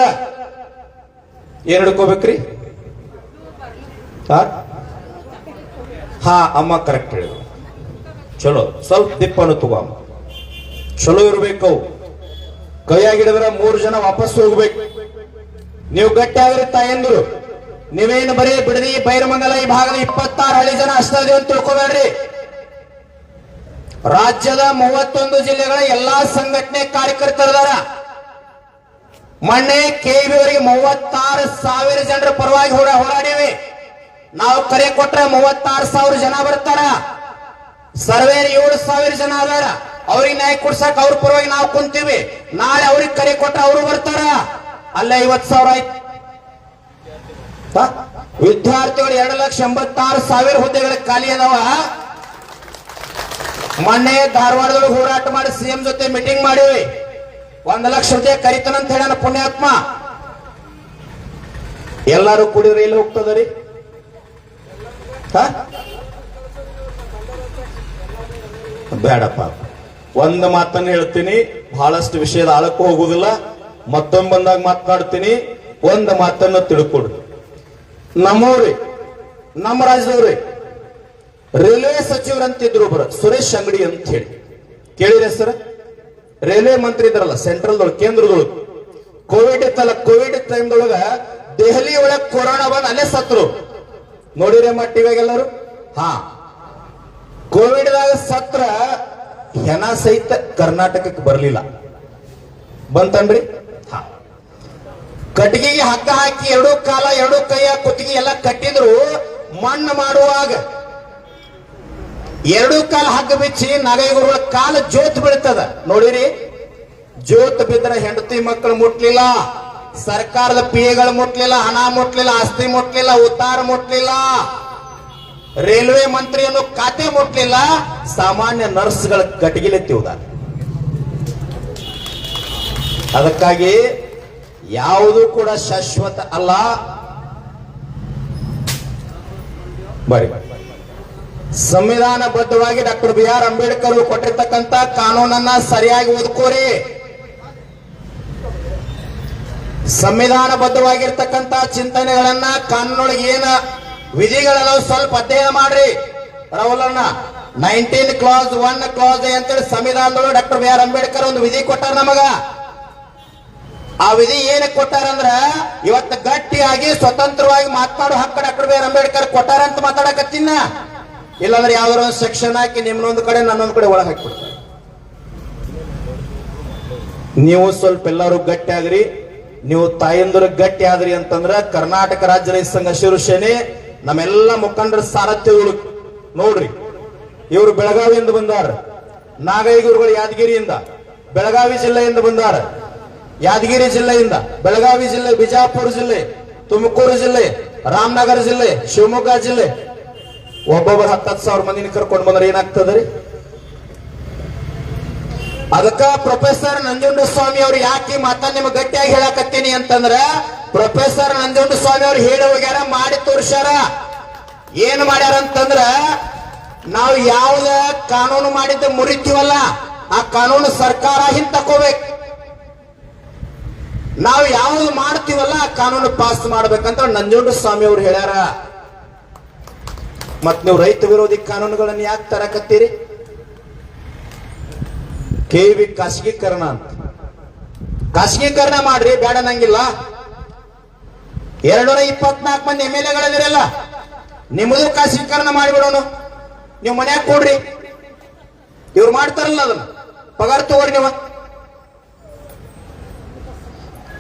ಏನ್ ಹಿಡ್ಕೋಬೇಕ್ರಿ? ಹಾ ಅಮ್ಮ ಕರೆಕ್ಟ್ ಹೇಳಿದ್ರು. ಚಲೋ, ಸ್ವಲ್ಪ ದಿಪ್ಪನ್ನು ತಗೋ, ಚಲೋ ಇರ್ಬೇಕು. ಕೈಯಾಗಿಡಿದ್ರ 3 ಜನ ವಾಪಸ್ ಹೋಗ್ಬೇಕು. ನೀವು ಗಟ್ಟಿ ಆಗ್ರಿ ತಾಯಂದ್ರು. ನೀವೇನು ಬರೀ ಬಿಡದಿ, ಬೈರಮಂಗಲ ಈ ಭಾಗದ 26 ಹಳ್ಳಿ ಜನ ಅಷ್ಟೇ ಅಂತ ತಿಳ್ಕೊಬೇಡ್ರಿ. ರಾಜ್ಯದ 31 ಜಿಲ್ಲೆಗಳ ಎಲ್ಲಾ ಸಂಘಟನೆ ಕಾರ್ಯಕರ್ತರದಾರ. ಮೊನ್ನೆ ಕೆವಿವರಿಗೆ 36,000 ಜನರ ಪರವಾಗಿ ಹೋರಾಡಿವಿ. ನಾವು ಕರೆ ಕೊಟ್ರೆ 36,000 ಜನ ಬರ್ತಾರ. ಸರ್ವೇ 7,000 ಜನ ಅದಾರ. ಅವ್ರಿಗೆ ನ್ಯಾಯ ಕೊಡ್ಸಕ್ ಅವ್ರ ಪರವಾಗಿ ನಾವು ಕುಂತೀವಿ. ನಾಳೆ ಅವ್ರಿಗೆ ಕರೆ ಕೊಟ್ರೆ ಅವರು ಬರ್ತಾರ. ಅಲ್ಲೇ 50,000 ಆಯ್ತು. ವಿದ್ಯಾರ್ಥಿಗಳು 2,86,000 ಹುದ್ದೆಗಳ ಖಾಲಿ ಅದಾವ. ಮೊನ್ನೆ ಧಾರವಾಡದೊಳಗೆ ಹೋರಾಟ ಮಾಡಿ ಸಿಎಂ ಜೊತೆ ಮೀಟಿಂಗ್ ಮಾಡಿವಿ. 1 ಲಕ್ಷ ಹುದ್ದೆ ಕರಿತಾನಂತ ಹೇಳ್ಯಾನ ಪುಣ್ಯಾತ್ಮ. ಎಲ್ಲಾರು ಕೂಡಿದ್ರೆ ಎಲ್ಲಿ ಹೋಗ್ತದ್ರಿ? ಬೇಡಪ್ಪ, ಒಂದು ಮಾತನ್ನು ಹೇಳ್ತೀನಿ, ಬಹಳಷ್ಟು ವಿಷಯದ ಆಳಕ್ಕೂ ಹೋಗುದಿಲ್ಲ. ಮತ್ತೊಮ್ಮೆ ಬಂದಾಗ ಮಾತನಾಡ್ತೀನಿ. ಒಂದು ಮಾತನ್ನು ತಿಳ್ಕೊಡ್ರಿ. ನಮ್ಮವ್ರಿ, ನಮ್ಮ ರಾಜ್ಯದವ್ರಿ ರೈಲ್ವೆ ಸಚಿವರಂತಿದ್ರು ಒಬ್ಬರು, ಸುರೇಶ್ ಅಂಗಡಿ ಅಂತ ಹೇಳಿ ಕೇಳಿದ್ರೆ ಸರ್? ರೈಲ್ವೆ ಮಂತ್ರಿ ಇದ್ರಲ್ಲ ಸೆಂಟ್ರಲ್ದೊಳಗೆ, ಕೇಂದ್ರದೊಳಗೆ. ಕೋವಿಡ್ ಇತ್ತಲ್ಲ, ಕೋವಿಡ್ ಟೈಮ್ದೊಳಗ ದೆಹಲಿ ಒಳಗೆ ಕೊರೋನಾ ಬಂದು ಅಲ್ಲೇ ಸತ್ರು. ನೋಡಿರೇ ಟಿವಿಯಾಗ ಎಲ್ಲರೂ? ಹಾ, ಕೋವಿಡ್ದಾಗ ಸತ್ರ ಹೆಣ ಸಹಿತ ಕರ್ನಾಟಕಕ್ಕೆ ಬರಲಿಲ್ಲ. ಬಂತನ್ರಿ? ಹಾ, ಕಟ್ಟಿಗೆಗೆ ಹಗ್ಗ ಹಾಕಿ 2 ಕಾಲ 2 ಕೈಯ ಕುತ್ತಿಗೆ ಎಲ್ಲ ಕಟ್ಟಿದ್ರು. ಮಣ್ಣು ಮಾಡುವಾಗ 2 ಕಾಲ ಹಗ್ಗ ಬಿಚ್ಚಿ ನಾಗೈಗುರುಗಳ ಕಾಲ ಜೋತ್ ಬೀಳ್ತದ. ನೋಡಿರಿ, ಜೋತ್ ಬಿದ್ರೆ ಹೆಂಡತಿ ಮಕ್ಕಳು ಮುಟ್ಲಿಲ್ಲ, ಸರ್ಕಾರದ ಪಿಎಗಳು ಮುಟ್ಲಿಲ್ಲ, ಹಣ ಮುಟ್ಲಿಲ್ಲ, ಆಸ್ತಿ ಮುಟ್ಲಿಲ್ಲ, ಉತ್ತಾರ ಮುಟ್ಲಿಲ್ಲ, ರೈಲ್ವೆ ಮಂತ್ರಿಯನ್ನು ಖಾತೆ ಮುಟ್ಲಿಲ್ಲ, ಸಾಮಾನ್ಯ ನರ್ಸ್ಗಳ ಕಟ್ಟಿಗೆಲೆತ್ತಿವುದ. ಅದಕ್ಕಾಗಿ ಯಾವುದು ಕೂಡ ಶಾಶ್ವತ ಅಲ್ಲ. ಬರಿ ಸಂವಿಧಾನಬದ್ಧವಾಗಿ ಡಾಕ್ಟರ್ ಬಿ ಆರ್ ಅಂಬೇಡ್ಕರ್ ಕೊಟ್ಟಿರ್ತಕ್ಕಂಥ ಕಾನೂನನ್ನ ಸರಿಯಾಗಿ ಓದ್ಕೋರಿ. ಸಂವಿಧಾನಬದ್ಧವಾಗಿರ್ತಕ್ಕಂಥ ಚಿಂತನೆಗಳನ್ನ ಕಾನೂನೊಳಗೆ ಏನ ವಿಧಿಗಳೆಲ್ಲ ಸ್ವಲ್ಪ ಅಧ್ಯಯನ ಮಾಡ್ರಿ. ರಾಹುಲಣ್ಣ 19 ಕ್ಲಾಸ್ 1 ಕ್ಲಾಸ್ ಅಂತೇಳಿ ಸಂವಿಧಾನದೊಳಗೆ ಡಾಕ್ಟರ್ ಬಿ ಆರ್ ಅಂಬೇಡ್ಕರ್ ಒಂದು ವಿಧಿ ಕೊಟ್ಟಾರ ನಮಗ. ಆ ವಿಧಿ ಏನಕ್ಕೆ ಕೊಟ್ಟಾರಂದ್ರ ಇವತ್ತು ಗಟ್ಟಿಯಾಗಿ ಸ್ವತಂತ್ರವಾಗಿ ಮಾತನಾಡೋ ಹಕ್ಕು ಡಾಕ್ಟರ್ ಬಿ ಆರ್ ಅಂಬೇಡ್ಕರ್ ಕೊಟ್ಟಾರ ಅಂತ ಮಾತಾಡಕತ್ತಿನ. ಇಲ್ಲಾಂದ್ರೆ ಯಾವ್ದಾರ ಒಂದು ಸೆಕ್ಷನ್ ಹಾಕಿ ನಿಮ್ನೊಂದು ಕಡೆ ನನ್ನೊಂದು ಕಡೆ ಒಳಗೆ ಹಾಕಿಬಿಡ್ತಾರೆ. ನೀವು ಸ್ವಲ್ಪ ಎಲ್ಲರೂ ಗಟ್ಟಿ ಆಗ್ರಿ. ನೀವು ತಾಯಂದರು ಗಟ್ಟಿ ಆದ್ರಿ ಅಂತಂದ್ರ ಕರ್ನಾಟಕ ರಾಜ್ಯ ರೈತ ಸಂಘ ಶಿವಸೇನೆ ನಮ್ಮೆಲ್ಲ ಮುಖಂಡರ ಸಾರಥ್ಯಗಳು ನೋಡ್ರಿ. ಇವರು ಬೆಳಗಾವಿಯಿಂದ ಬಂದಾರ, ನಾಗೈಗುರುಗಳು ಯಾದಗಿರಿಯಿಂದ, ಬೆಳಗಾವಿ ಜಿಲ್ಲೆಯಿಂದ ಬಂದಾರ, ಯಾದಗಿರಿ ಜಿಲ್ಲೆಯಿಂದ, ಬೆಳಗಾವಿ ಜಿಲ್ಲೆ, ಬಿಜಾಪುರ ಜಿಲ್ಲೆ, ತುಮಕೂರು ಜಿಲ್ಲೆ, ರಾಮನಗರ ಜಿಲ್ಲೆ, ಶಿವಮೊಗ್ಗ ಜಿಲ್ಲೆ, ಒಬ್ಬೊಬ್ಬರು 10,000 ಮಂದಿನ ಕರ್ಕೊಂಡು ಬಂದ್ರೆ ಏನಾಗ್ತದ್ರಿ? ಅದಕ್ಕ ಪ್ರೊಫೆಸರ್ ನಂಜುಂಡಸ್ವಾಮಿ ಅವ್ರು ಯಾಕೆ ಮಾತಾ ನಿಮ್ಗೆ ಗಟ್ಟಿಯಾಗಿ ಹೇಳಕತ್ತೀನಿ ಅಂತಂದ್ರ ಪ್ರೊಫೆಸರ್ ನಂಜುಂಡಸ್ವಾಮಿ ಅವ್ರು ಹೇಳಿ ಹೋಗ್ಯಾರ, ಮಾಡಿ ತೋರ್ಸ್ಯಾರ. ಏನ್ ಮಾಡ್ಯಾರ ಅಂತಂದ್ರ ನಾವು ಯಾವ್ದ ಕಾನೂನು ಮಾಡಿದ್ದ ಮುರಿತೀವಲ್ಲ ಆ ಕಾನೂನು ಸರ್ಕಾರ ಹಿಂತಕೋಬೇಕು. ನಾವು ಯಾವ್ದು ಮಾಡ್ತೀವಲ್ಲ ಆ ಕಾನೂನು ಪಾಸ್ ಮಾಡ್ಬೇಕಂತ ನಂಜುಂಡಸ್ವಾಮಿ ಅವ್ರು ಹೇಳ್ಯಾರ. ಮತ್ ನೀವು ರೈತ ವಿರೋಧಿ ಕಾನೂನುಗಳನ್ನು ಯಾಕೆ ತರಕತ್ತೀರಿ? ಕೆವಿ ಖಾಸಗೀಕರಣ ಅಂತ ಖಾಸಗೀಕರಣ ಮಾಡ್ರಿ, ಬೇಡ ನಂಗಿಲ್ಲ. 224 ಮಂದಿ MLA-ಗಳಿರಲ್ಲ, ನಿಮ್ಮದು ಖಾಸಗೀಕರಣ ಮಾಡಿಬಿಡೋಣ. ನೀವು ಮನ್ಯಾಗ ಕೊಡ್ರಿ, ಇವ್ರು ಮಾಡ್ತಾರಲ್ಲ ಅದನ್ನ ಪಗಾರ ತಗೋರಿ.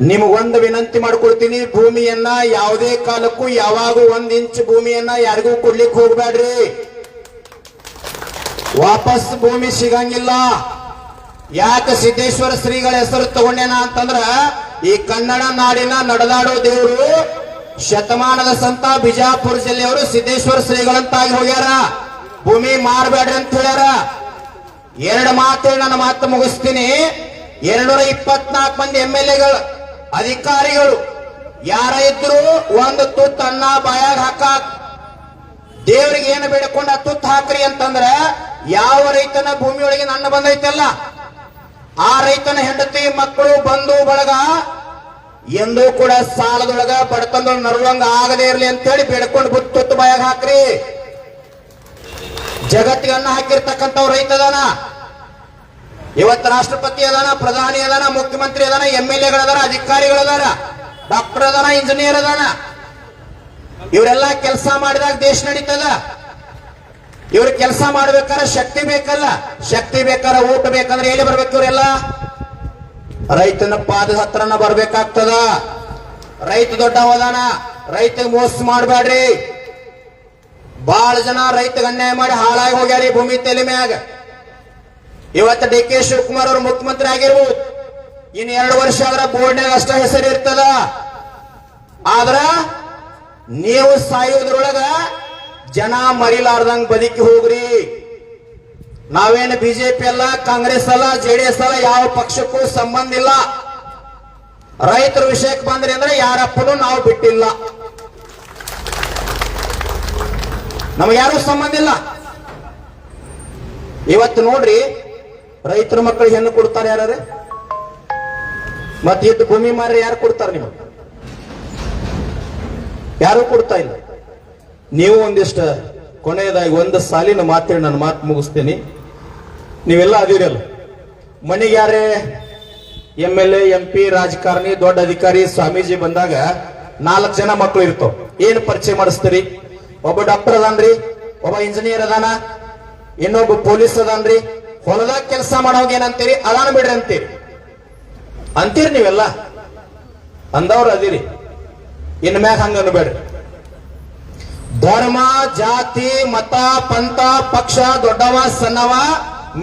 ನಿಮಗೊಂದು ವಿನಂತಿ ಮಾಡ್ಕೊಡ್ತೀನಿ, ಭೂಮಿಯನ್ನ ಯಾವುದೇ ಕಾಲಕ್ಕೂ ಯಾವಾಗೂ 1 ಇಂಚ್ ಭೂಮಿಯನ್ನ ಯಾರಿಗೂ ಕೊಡ್ಲಿಕ್ಕೆ ಹೋಗ್ಬೇಡ್ರಿ. ವಾಪಸ್ ಭೂಮಿ ಸಿಗಂಗಿಲ್ಲ. ಯಾಕೆ ಸಿದ್ದೇಶ್ವರ ಶ್ರೀಗಳ ಹೆಸರು ತಗೊಂಡೇನ ಅಂತಂದ್ರ ಈ ಕನ್ನಡ ನಾಡಿನ ನಡೆದಾಡೋ ದೇವರು ಶತಮಾನದ ಸಂತ ಬಿಜಾಪುರ ಜಿಲ್ಲೆಯವರು ಸಿದ್ದೇಶ್ವರ ಶ್ರೀಗಳಂತಾಗಿ ಹೋಗ್ಯಾರ. ಭೂಮಿ ಮಾರಬೇಡ್ರಿ ಅಂತ ಹೇಳ್ಯಾರ. 2 ಮಾತೇಳಿ ನನ್ನ ಮಾತು ಮುಗಿಸ್ತೀನಿ. 224 ಮಂದಿ MLA-ಗಳು, ಅಧಿಕಾರಿಗಳು ಯಾರ ಇದ್ರು ಒಂದು ತುತ್ತು ಅನ್ನ ಬಾಯಾಗ ಹಾಕಾಕ್ ದೇವರಿಗೆ ಏನು ಬೇಡಿಕೊಂಡ ತುತ್ತು ಹಾಕ್ರಿ ಅಂತಂದ್ರ ಯಾವ ರೈತನ ಭೂಮಿಯೊಳಗೆ ಅನ್ನ ಬಂದೈತಲ್ಲ ಆ ರೈತನ ಹೆಂಡತಿ ಮಕ್ಕಳು ಬಂಧು ಬಳಗ ಎಂದೂ ಕೂಡ ಸಾಲದೊಳಗ ಬಡತನದೊಳಗ ನರವಂಗ ಆಗದೇ ಇರಲಿ ಅಂತ ಹೇಳಿ ಬೇಡ್ಕೊಂಡು ಬುತ್ತು ತುತ್ತು ಬಾಯಾಗ ಹಾಕ್ರಿ. ಜಗತ್ತಿಗೆ ಅನ್ನ ಹಾಕಿರ್ತಕ್ಕಂಥವ್ ರೈತ ಅದಾನ. ಇವತ್ತು ರಾಷ್ಟ್ರಪತಿ ಅದಾನ, ಪ್ರಧಾನಿ ಅದಾನ, ಮುಖ್ಯಮಂತ್ರಿ ಅದಾನ, MLA-ಗಳದಾರ, ಅಧಿಕಾರಿಗಳದಾರ, ಡಾಕ್ಟರ್ ಅದಾನ, ಇಂಜಿನಿಯರ್ ಅದಾನ. ಇವರೆಲ್ಲ ಕೆಲಸ ಮಾಡಿದಾಗ ದೇಶ ನಡೀತದ. ಇವ್ರ ಕೆಲಸ ಮಾಡ್ಬೇಕಾರ ಶಕ್ತಿ ಬೇಕಲ್ಲ, ಶಕ್ತಿ ಬೇಕಾರ ಊಟ ಬೇಕಂದ್ರೆ ಎಲ್ಲಿ ಬರ್ಬೇಕು? ಇವರೆಲ್ಲ ರೈತನ ಪಾದದ ಹತ್ರನ ಬರ್ಬೇಕಾಗ್ತದ. ರೈತ ದೊಡ್ಡವದಾನ, ರೈತ ಮೋಸ ಮಾಡಬೇಡ್ರಿ. ಬಹಳ ಜನ ರೈತಗೆ ಅನ್ಯಾಯ ಮಾಡಿ ಹಾಳಾಗಿ ಹೋಗ್ಯಾರಿ ಭೂಮಿ ತಲೆ ಮ್ಯಾಗ. ಇವತ್ತು DK ಶಿವಕುಮಾರ್ ಅವರು ಮುಖ್ಯಮಂತ್ರಿ ಆಗಿರ್ಬೋದು, ಇನ್ನು 2 ವರ್ಷ ಆದ್ರ ಬೋರ್ಡ್ನಾಗ ಅಷ್ಟ ಹೆಸರು ಇರ್ತದ. ಆದ್ರ ನೀವು ಸಾಯೋದ್ರೊಳಗ ಜನ ಮರಿಲಾರ್ದಂಗ್ ಬದುಕಿ ಹೋಗ್ರಿ. ನಾವೇನು BJP ಅಲ್ಲ, ಕಾಂಗ್ರೆಸ್ ಅಲ್ಲ, JDS ಅಲ್ಲ, ಯಾವ ಪಕ್ಷಕ್ಕೂ ಸಂಬಂಧ ಇಲ್ಲ. ರೈತರ ವಿಷಯಕ್ಕೆ ಬಂದ್ರಿ ಅಂದ್ರೆ ಯಾರಪ್ಪನು ನಾವು ಬಿಟ್ಟಿಲ್ಲ, ನಮಗೆ ಯಾರು ಸಂಬಂಧ ಇಲ್ಲ. ಇವತ್ತು ನೋಡ್ರಿ, ರೈತರ ಮಕ್ಕಳಿಗೆ ಹೆಣ್ಣು ಕೊಡ್ತಾರೆ ಯಾರು? ಮತ್ತೆ ಇದ್ದು ಭೂಮಿ ಮಾರಿ ಯಾರು ಕೊಡ್ತಾರೆ? ನಿಮಗೆ ಯಾರು ಕೊಡ್ತಾ ಇಲ್ಲ. ನೀವು ಒಂದಿಷ್ಟ ಕೊನೆಯದಾಗಿ ಒಂದು ಸಾಲಿನ ಮಾತೇಳಿ ನನ್ನ ಮಾತು ಮುಗಿಸ್ತೀನಿ. ನೀವೆಲ್ಲ ಅದಿರಲ್ಲ, ಮನೆಗೆ ಯಾರೇ MLA, MP, ರಾಜಕಾರಣಿ, ದೊಡ್ಡ ಅಧಿಕಾರಿ, ಸ್ವಾಮೀಜಿ ಬಂದಾಗ 4 ಜನ ಮಕ್ಕಳು ಇರ್ತಾವ. ಏನು ಪರಿಚಯ ಮಾಡಿಸ್ತೀರಿ? ಒಬ್ಬ ಡಾಕ್ಟರ್ ಅದಾನ್ರಿ, ಒಬ್ಬ ಇಂಜಿನಿಯರ್ ಅದಾನ, ಇನ್ನೊಬ್ಬ ಪೊಲೀಸ್ ಅದಾನ್ರಿ. ಹೊಲದಾಗ ಕೆಲಸ ಮಾಡೋಗ ಏನಂತೀರಿ? ಅದಾನ ಬಿಡ್ರಿ ಅಂತೀರಿ ನೀವೆಲ್ಲ. ಅಂದವ್ರು ಅದಿರಿ. ಇನ್ ಮ್ಯಾಗ ಹಂಗ ಅನ್ಬೇಡ್ರಿ. ಧರ್ಮ, ಜಾತಿ, ಮತ, ಪಂಥ, ಪಕ್ಷ, ದೊಡ್ಡವ ಸಣ್ಣವ,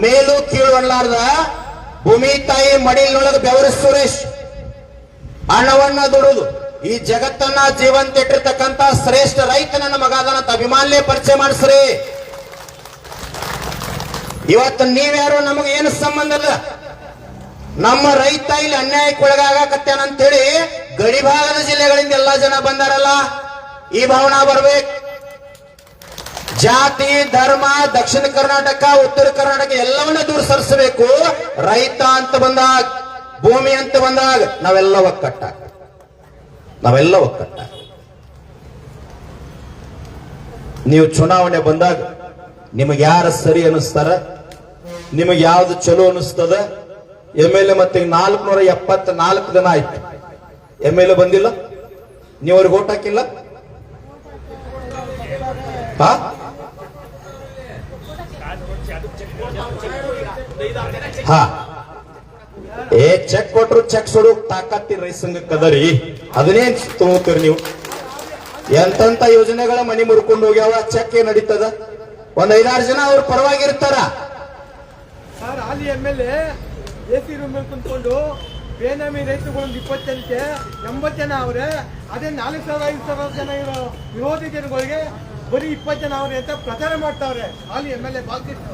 ಮೇಲು ಕೀಳು ಅನ್ಲಾರ್ದ ಭೂಮಿ ತಾಯಿ ಮಡಿಲೊಳಗೆ ಬೆವರು ಸುರೇಶ್ ಹಣವನ್ನ ದುಡುದು ಈ ಜಗತ್ತನ್ನ ಜೀವಂತ ಇಟ್ಟಿರ್ತಕ್ಕಂಥ ಶ್ರೇಷ್ಠ ರೈತ ನನ್ನ ಮಗ ಅದನ್ನ ಅಭಿಮಾನ್ಯ ಪರಿಚಯ ಮಾಡಿಸ್ರಿ. ಇವತ್ತು ನೀವ್ಯಾರು ನಮಗೆ ಏನು ಸಂಬಂಧ ಇಲ್ಲ. ನಮ್ಮ ರೈತ ಇಲ್ಲಿ ಅನ್ಯಾಯಕ್ಕೆ ಒಳಗಾಗತ್ತೇನಂತೇಳಿ ಗಡಿ ಭಾಗದ ಜಿಲ್ಲೆಗಳಿಂದ ಎಲ್ಲಾ ಜನ ಬಂದಾರಲ್ಲ, ಈ ಭಾವನಾ ಬರ್ಬೇಕು. ಜಾತಿ ಧರ್ಮ ದಕ್ಷಿಣ ಕರ್ನಾಟಕ ಉತ್ತರ ಕರ್ನಾಟಕ ಎಲ್ಲವನ್ನ ದೂರ ಸರಿಸಬೇಕು. ರೈತ ಅಂತ ಬಂದಾಗ, ಭೂಮಿ ಅಂತ ಬಂದಾಗ ನಾವೆಲ್ಲ ಒಕ್ಕಟ್ಟ. ನೀವು ಚುನಾವಣೆ ಬಂದಾಗ ನಿಮಗೆ ಯಾರು ಸರಿ ಅನಿಸ್ತಾರ, ನಿಮಗೆ ಯಾವ್ದು ಚಲೋ ಅನಿಸ್ತದ. MLA ಮತ್ತೆ 474 ಜನ ಆಯ್ತು. MLA ಬಂದಿಲ್ಲ, ನೀವು ಅವ್ರಿಗೆ ಓಟ್ ಹಾಕಿಲ್ಲ. ಚೆಕ್ ಕೊಟ್ರು ಚೆಕ್ ಸುಡು ತಾಕತ್ತಿ ರೈತ ಸಂಘಕ್ಕೆ ಅದರಿ. ಅದನ್ನೇನ್ ತಗೋತೀರಿ ನೀವು? ಎಂತ ಯೋಜನೆಗಳ ಮನಿ ಮುರ್ಕೊಂಡು ಹೋಗ್ಯಾವ, ಚೆಕ್ ಏನ್ ನಡೀತದ? ಒಂದ್ 5-6 ಜನ ಅವ್ರ ಪರವಾಗಿರ್ತಾರ. ಸರ್ ಅಲ್ಲಿ MLA AC ರೂಮ್ ಕುಂತ್ಕೊಂಡು ಬೇನಾಮಿ ರೈತರುಗಳು 20 ಜನಕ್ಕೆ 80 ಜನ ಅವ್ರೆ. ಅದೇ 4,000-5,000 ಜನ ಇರೋ ವಿರೋಧಿ ಜನಗಳಿಗೆ ಬರೀ 20 ಜನ ಅವ್ರೆ ಅಂತ ಪ್ರಚಾರ ಮಾಡ್ತಾವ್ರೆ. ಅಲ್ಲಿ MLA ಬಾಲ್ಕೃಷ್ಣ.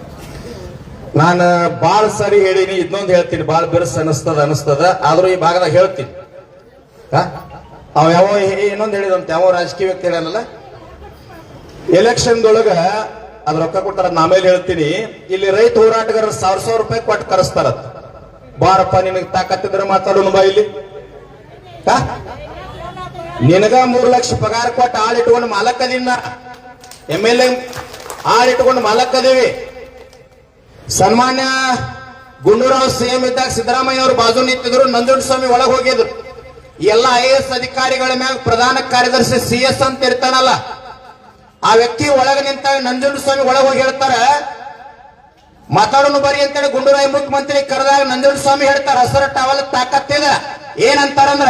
ನಾನು ಬಾಳ ಸರಿ ಹೇಳಿನಿ, ಇನ್ನೊಂದು ಹೇಳ್ತೀನಿ, ಬಾಳ ಬಿರ್ಸ್ ಅನಿಸ್ತದ. ಆದ್ರೂ ಈ ಭಾಗದಾಗ ಹೇಳ್ತೀನಿ. ಅವ ಯಾವ ಇನ್ನೊಂದು ಹೇಳಿದಂತೆ, ಯಾವ ರಾಜಕೀಯ ವ್ಯಕ್ತಿ ಹೇಳಲ್ಲ, ಎಲೆಕ್ಷನ್ದೊಳಗ ಅದ್ ರೊಕ್ಕ ಕೊಟ್ಟಾರ. ಆಮೇಲೆ ಹೇಳ್ತೀನಿ, ಇಲ್ಲಿ ರೈತ ಹೋರಾಟಗಾರ 1,000 ರೂಪಾಯಿ ಕೊಟ್ಟು ಕರೆಸ್ತಾರ. ಬಾರಪ್ಪ ನಿನಗೆ ತಾಕತ್ತಿದ್ರೆ ಮಾತಾಡೋಣ ಬಾ ಇಲ್ಲಿ. ನಿನಗ 3 ಲಕ್ಷ ಪಗಾರ ಕೊಟ್ಟು ಆಳಿಟ್ಕೊಂಡು ಮಾಲಕದಿನ MLA ಆಳಿಟ್ಕೊಂಡು ಮಾಲಕದೇವಿ. ಸನ್ಮಾನ್ಯ ಗುಂಡೂರಾವ್ CM ಇದ್ದಾಗ ಸಿದ್ದರಾಮಯ್ಯ ಅವರು ಬಾಜು ನಿಂತಿದ್ರು, ನಂಜುಂಡಸ್ವಾಮಿ ಒಳಗೆ ಹೋಗಿದ್ರು. ಎಲ್ಲ IAS ಅಧಿಕಾರಿಗಳ ಮ್ಯಾಗ ಪ್ರಧಾನ ಕಾರ್ಯದರ್ಶಿ CS ಅಂತ ಇರ್ತಾನಲ್ಲ, ಆ ವ್ಯಕ್ತಿ ಒಳಗೆ ನಿಂತಾಗ ನಂಜುಂಡಸ್ವಾಮಿ ಒಳಗೆ ಹೋಗಿ ಹೇಳ್ತಾರ, ಮಾತಾಡೋಣ ಬರಿ ಅಂತೇಳಿ ಗುಂಡೂರಾವ್ ಮುಖ್ಯಮಂತ್ರಿ ಕರೆದಾಗ ನಂಜುಂಡಸ್ವಾಮಿ ಹೇಳ್ತಾರ, ಹಸರ ಟವಲ್ ತಾಕತ್ತಿದ. ಏನಂತಾರಂದ್ರ,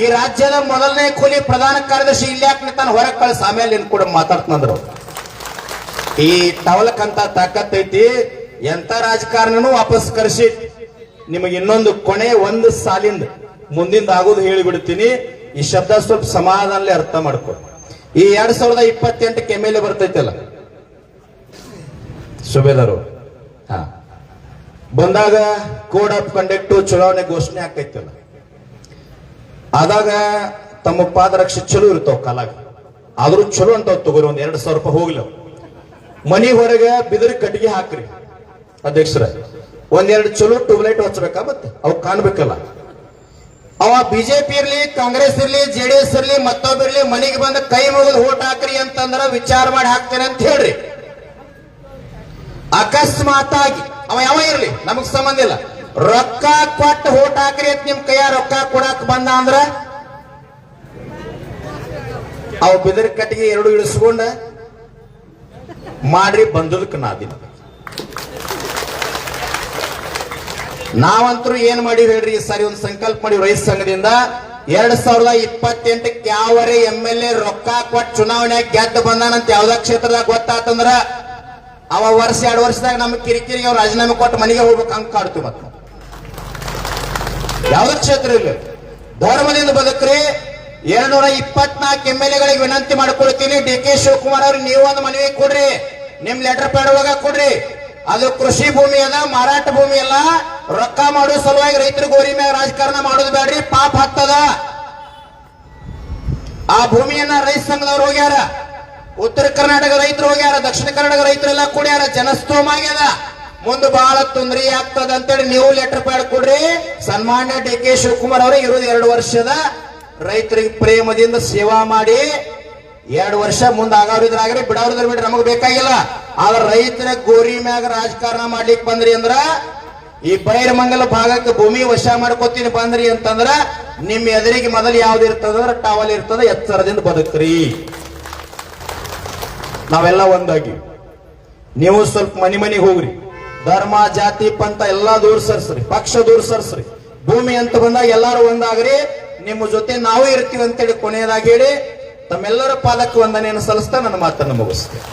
ಈ ರಾಜ್ಯದ ಮೊದಲನೇ ಕೂಲಿ ಪ್ರಧಾನ ಕಾರ್ಯದರ್ಶಿ ಇಲ್ಲಿ ಯಾಕೆ ನಿಂತಾನ, ಹೊರಗೆ ಕಳಿಸ, ಆಮೇಲೆ ನಿನ್ ಕೂಡ ಮಾತಾಡ್ತಂದ್ರು. ಈ ಟವಲಕ್ಕಂತ ತಾಕತ್ತೈತಿ. ಎಂತ ರಾಜಕಾರಣಿನೂ ವಾಪಸ್ ಕರೆಸಿ ನಿಮಗೆ ಇನ್ನೊಂದು ಕೊನೆ ಒಂದು ಸಾಲಿಂದ ಮುಂದಿಂದ ಆಗೋದು ಹೇಳಿಬಿಡ್ತೀನಿ. ಈ ಶಬ್ದ ಸ್ವಲ್ಪ ಸಮಾಧಾನಲೇ ಅರ್ಥ ಮಾಡ್ಕೊಳ್ಳಿ. ಈ 2028ಕ್ಕೆ MLA ಬರ್ತೈತಲ್ಲ ಸುಬೇದರು, ಬಂದಾಗ ಕೋಡ್ ಆಫ್ ಕಂಡಕ್ಟ್ ಚುನಾವಣೆ ಘೋಷಣೆ ಆಕೈತಲ್ಲ, ಆದಾಗ ತಮ್ಮ ಪಾದರಕ್ಷೆ ಚಲೋ ಇರ್ತಾವ ಕಾಲಾಗ. ಆದ್ರೂ ಚಲೋ ಅಂತ ತಗೋರಿ, ಒಂದ್ 2,000 ರೂಪಾಯಿ ಹೋಗ್ಲಿ. ಮನಿ ಹೊರಗೆ ಬಿದಿರು ಕಟ್ಟಿಗೆ ಹಾಕ್ರಿ ಅಧ್ಯಕ್ಷರ. 1-2 ಚಲೋ ಟ್ಯೂಬ್ಲೈಟ್ ಹಚ್ಬೇಕಾ, ಮತ್ತೆ ಅವ್ ಕಾಣ್ಬೇಕಲ್ಲ. ಅವ BJP ಇರ್ಲಿ, ಕಾಂಗ್ರೆಸ್ ಇರ್ಲಿ, JDS ಇರ್ಲಿ, ಮತ್ತೊಬ್ಬಿರ್ಲಿ, ಮನೆಗೆ ಬಂದ ಕೈ ಮುಗಿದು ಓಟ್ ಹಾಕ್ರಿ ಅಂತಂದ್ರ ವಿಚಾರ ಮಾಡಿ ಹಾಕ್ತೇನೆ ಅಂತ ಹೇಳ್ರಿ. ಅಕಸ್ಮಾತಾಗಿ ಅವ ಯಾವ ಇರ್ಲಿ, ನಮಗ್ ಸಂಬಂಧ ಇಲ್ಲ, ರೊಕ್ಕ ಕೊಟ್ಟು ಓಟ್ ಹಾಕ್ರಿ ಅಂತ ನಿಮ್ ಕೈಯ ರೊಕ್ಕ ಕೊಡಕ್ ಬಂದ ಅಂದ್ರ ಅವ್ ಬಿದಿರು ಕಟ್ಟಿಗೆ 2 ಇಳಿಸ್ಕೊಂಡ ಮಾಡ್ರಿ ಬಂದದಕ್ಕೆ ನಾದಿನ. ನಾವಂತರೂ ಏನ್ ಮಾಡಿವಿ ಹೇಳ್ರಿ, ಈ ಸಾರಿ ಒಂದು ಸಂಕಲ್ಪ ಮಾಡಿ ರೈತ ಸಂಘದಿಂದ 2028ಕ್ಕೆ ಯಾವರೇ MLA ರೊಕ್ಕ ಕೊಟ್ಟು ಚುನಾವಣೆ ಗೆದ್ದು ಬಂದಾನಂತ ಯಾವ್ದ ಕ್ಷೇತ್ರದಾಗ ಗೊತ್ತಾತಂದ್ರ ಅವ 1-2 ವರ್ಷದಾಗ ನಮ್ಗೆ ಕಿರಿಕಿರಿಗೆ ಅವ್ರು ರಾಜೀನಾಮೆ ಕೊಟ್ಟು ಮನೆಗೆ ಹೋಗ್ಬೇಕು ಹಂಗ ಕಾಡ್ತೀವಿ. ಮತ್ತೆ ಯಾವ್ದ ಕ್ಷೇತ್ರ ಇಲ್ಲ, ಧರ್ಮದಿಂದ ಬದುಕ್ರಿ. 224 MLAಗಳಿಗೆ ವಿನಂತಿ ಮಾಡ್ಕೊಳ್ತೀನಿ, DK ಶಿವಕುಮಾರ್ ಅವ್ರಿಗೆ ನೀವು ಒಂದು ಮನವಿ ಕೊಡ್ರಿ, ನಿಮ್ ಲೆಟರ್ ಪ್ಯಾಡ್ ಒಳಗ ಕೊಡ್ರಿ. ಅದು ಕೃಷಿ ಭೂಮಿ ಅದ, ಮಾರಾಟ ಭೂಮಿ ಅಲ್ಲ. ರೊಕ್ಕ ಮಾಡೋ ಸಲುವಾಗಿ ರೈತರ ಗೋರಿ ಮ್ಯಾಗ ರಾಜಕಾರಣ ಮಾಡೋದು ಬೇಡ್ರಿ, ಪಾಪ ಹತ್ತದ. ಆ ಭೂಮಿಯನ್ನ ರೈತ ಸಂಘದವ್ರು ಹೋಗ್ಯಾರ, ಉತ್ತರ ಕರ್ನಾಟಕ ರೈತರು ಹೋಗ್ಯಾರ, ದಕ್ಷಿಣ ಕರ್ನಾಟಕ ರೈತರೆಲ್ಲ ಕೂಡ್ಯಾರ, ಜನಸ್ತೋಮ ಆಗ್ಯದ. ಮುಂದೆ ಬಹಳ ತೊಂದರೆ ಆಗ್ತದ ಅಂತೇಳಿ ನೀವು ಲೆಟರ್ ಪ್ಯಾಡ್ ಕೊಡ್ರಿ. ಸನ್ಮಾನ್ಯ DK ಶಿವಕುಮಾರ್ ಅವರೇ ಇರೋದು 2 ವರ್ಷದ ರೈತರಿಗೆ ಪ್ರೇಮದಿಂದ ಸೇವಾ ಮಾಡಿ 2 ವರ್ಷ ಮುಂದೆ ಆಗೋರಿದ್ರಾಗ್ರಿ, ಬಿಡೋರಿದ್ರ ಬಿಡ್ರಿ, ನಮಗ್ ಬೇಕಾಗಿಲ್ಲ. ಆದ್ರೆ ರೈತರ ಗೋರಿ ಮ್ಯಾಗ ರಾಜಕಾರಣ ಮಾಡ್ಲಿಕ್ಕೆ ಬಂದ್ರಿ ಅಂದ್ರ, ಈ ಬೈರಮಂಗಲ ಭಾಗಕ್ಕೆ ಭೂಮಿ ವಶ ಮಾಡ್ಕೋತೀನಿ ಬಂದ್ರಿ ಅಂತಂದ್ರ ನಿಮ್ ಎದುರಿಗೆ ಮೊದಲು ಯಾವ್ದು ಇರ್ತದಂದ್ರ ಟವಲ್ ಇರ್ತದ, ಎಚ್ಚರದಿಂದ ಬದುಕ್ರಿ. ನಾವೆಲ್ಲ ಒಂದಾಗಿ, ನೀವು ಸ್ವಲ್ಪ ಮನಿಗೆ ಹೋಗ್ರಿ. ಧರ್ಮ ಜಾತಿ ಪಂಥ ಎಲ್ಲಾ ದೂರ ಸರ್ಸ್ರಿ, ಪಕ್ಷ ದೂರ ಸರ್ಸ್ರಿ. ಭೂಮಿ ಅಂತ ಬಂದಾಗ ಎಲ್ಲಾರು ಒಂದಾಗ್ರಿ, ನಿಮ್ಮ ಜೊತೆ ನಾವು ಇರ್ತೀವಿ ಅಂತೇಳಿ ಕೊನೆಯದಾಗಿ ಹೇಳಿ ತಮ್ಮೆಲ್ಲರ ಪಾಲಕ ವಂದನೆಯನ್ನು ಸಲ್ಲಿಸ್ತಾ ನನ್ನ ಮಾತನ್ನು ಮುಗಿಸ್ತೇನೆ.